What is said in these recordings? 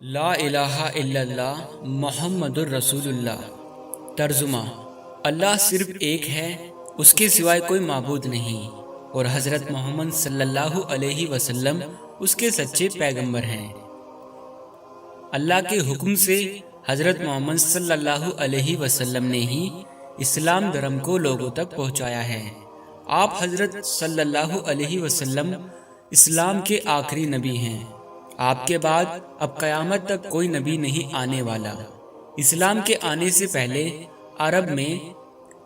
لا الہ الا اللہ محمد الرسول اللہ۔ ترجمہ: اللہ صرف ایک ہے، اس کے سوائے کوئی معبود نہیں، اور حضرت محمد صلی اللہ علیہ وسلم اس کے سچے پیغمبر ہیں۔ اللہ کے حکم سے حضرت محمد صلی اللہ علیہ وسلم نے ہی اسلام دھرم کو لوگوں تک پہنچایا ہے۔ آپ حضرت صلی اللہ علیہ وسلم اسلام کے آخری نبی ہیں۔ آپ کے بعد اب قیامت تک کوئی نبی نہیں آنے والا۔ اسلام کے آنے سے پہلے عرب میں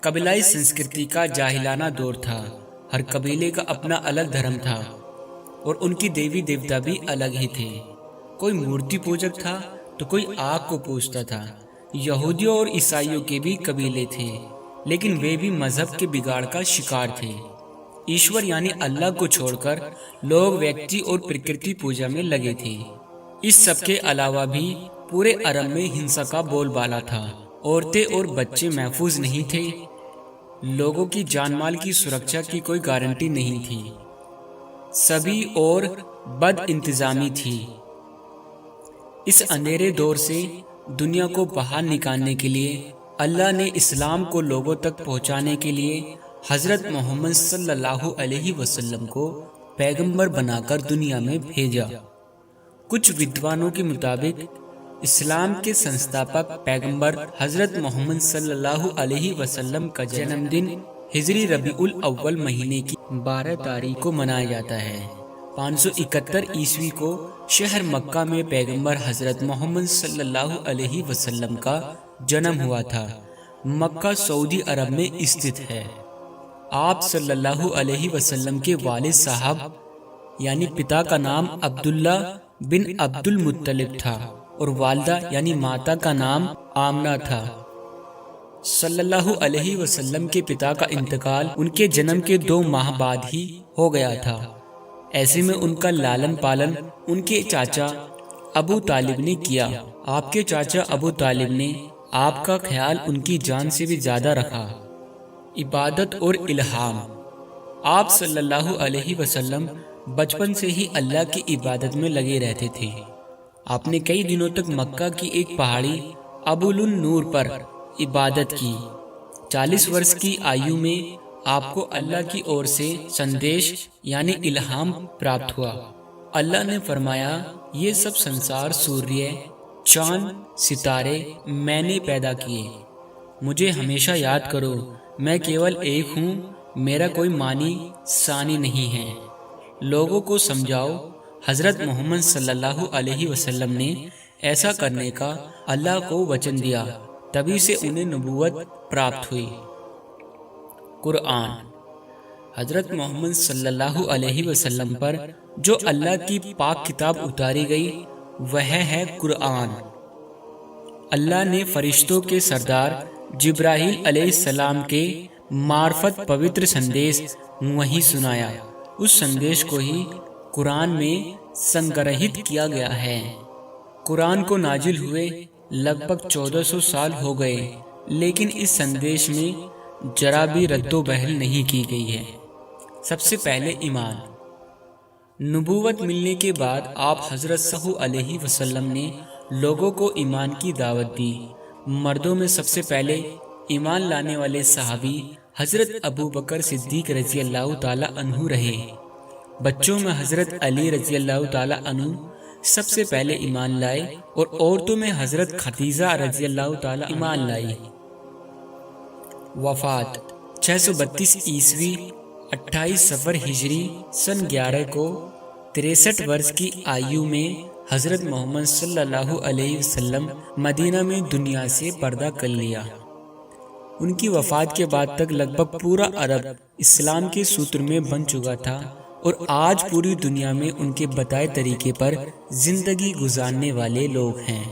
قبیلائی سنسکرتی کا جاہلانہ دور تھا۔ ہر قبیلے کا اپنا الگ دھرم تھا اور ان کی دیوی دیوتا بھی الگ ہی تھے۔ کوئی مورتی پوجک تھا تو کوئی آگ کو پوجتا تھا۔ یہودیوں اور عیسائیوں کے بھی قبیلے تھے، لیکن وہ بھی مذہب کے بگاڑ کا شکار تھے۔ ایشور یعنی اللہ کو چھوڑ کر لوگ ویکتی اور پرکرتی پوجا میں لگے تھے۔ اس سب کے علاوہ بھی پورے عرب میں ہنسا کا بول بالا تھا۔ عورتیں اور بچے محفوظ نہیں تھے۔ لوگوں کی جان مال کی سرکشا کی کوئی گارنٹی نہیں تھی۔ سبھی اور بد انتظامی تھی۔ اس اندھیرے دور سے دنیا کو باہر نکالنے کے لیے اللہ نے اسلام کو لوگوں تک پہنچانے کے لیے حضرت محمد صلی اللہ علیہ وسلم کو پیغمبر بنا کر دنیا میں بھیجا۔ کچھ ودوانوں کے مطابق اسلام کے سنستھاپک پیغمبر حضرت محمد صلی اللہ علیہ وسلم کا جنم دن ہجری ربیع الاول مہینے کی 12 تاریخ کو منایا جاتا ہے۔ 571 عیسوی کو شہر مکہ میں پیغمبر حضرت محمد صلی اللہ علیہ وسلم کا جنم ہوا تھا۔ مکہ سعودی عرب میں استھت ہے۔ آپ صلی اللہ علیہ وسلم کے والد صاحب یعنی پتا کا نام عبداللہ بن عبد المطلب تھا اور والدہ یعنی ماتا کا نام آمنہ تھا۔ صلی اللہ علیہ وسلم کے پتا کا انتقال ان کے جنم کے 2 ماہ بعد ہی ہو گیا تھا۔ ایسے میں ان کا لالن پالن ان کے چاچا ابو طالب نے کیا۔ آپ کے چاچا ابو طالب نے آپ کا خیال ان کی جان سے بھی زیادہ رکھا۔ عبادت اور الہام: آپ صلی اللہ علیہ وسلم بچپن سے ہی اللہ کی عبادت میں لگے رہتے تھے۔ آپ نے کئی دنوں تک مکہ کی ایک پہاڑی ابول النور پر عبادت کی۔ 40 برس کی آیو میں آپ کو اللہ کی اور سے سندیش یعنی الہام پراپت ہوا۔ اللہ نے فرمایا، یہ سب سنسار سوریہ، چاند، ستارے میں نے پیدا کیے۔ مجھے ہمیشہ یاد کرو، میں کیول ایک ہوں، میرا کوئی مانی ثانی نہیں ہے۔ لوگوں کو سمجھاؤ۔ حضرت محمد صلی اللہ علیہ وسلم نے ایسا کرنے کا اللہ کو وچن دیا، تبھی سے انہیں نبوت پراپت ہوئی۔ قرآن: حضرت محمد صلی اللہ علیہ وسلم پر جو اللہ کی پاک کتاب اتاری گئی وہ ہے قرآن۔ اللہ نے فرشتوں کے سردار جبرائیل علیہ السلام کے معرفت پوتر سندیش وہی سنایا۔ اس سندیش کو ہی قرآن میں سنگرہت کیا گیا ہے۔ قرآن کو نازل ہوئے لگ بھگ 1400 سال ہو گئے، لیکن اس سندیش میں ذرا بھی رد و بدل نہیں کی گئی ہے۔ سب سے پہلے ایمان۔ نبوت ملنے کے بعد آپ حضرت صلی اللہ علیہ وسلم نے لوگوں کو ایمان کی دعوت دی۔ مردوں میں سب سے پہلے ایمان لانے والے صحابی حضرت ابو بکر صدیق رضی اللہ تعالی عنہ رہے۔ بچوں میں حضرت علی رضی اللہ تعالی عنہ سب سے پہلے ایمان لائے اور عورتوں میں حضرت خدیجہ رضی اللہ تعالی ایمان لائی۔ وفات: 632 عیسوی 28 صفر ہجری سن 11 کو 63 برس کی آیو میں حضرت محمد صلی اللہ علیہ وسلم مدینہ میں دنیا سے پردہ کر لیا۔ ان کی وفات کے بعد تک لگ بھگ پورا عرب اسلام کے ستون میں بن چکا تھا اور آج پوری دنیا میں ان کے بتائے طریقے پر زندگی گزارنے والے لوگ ہیں۔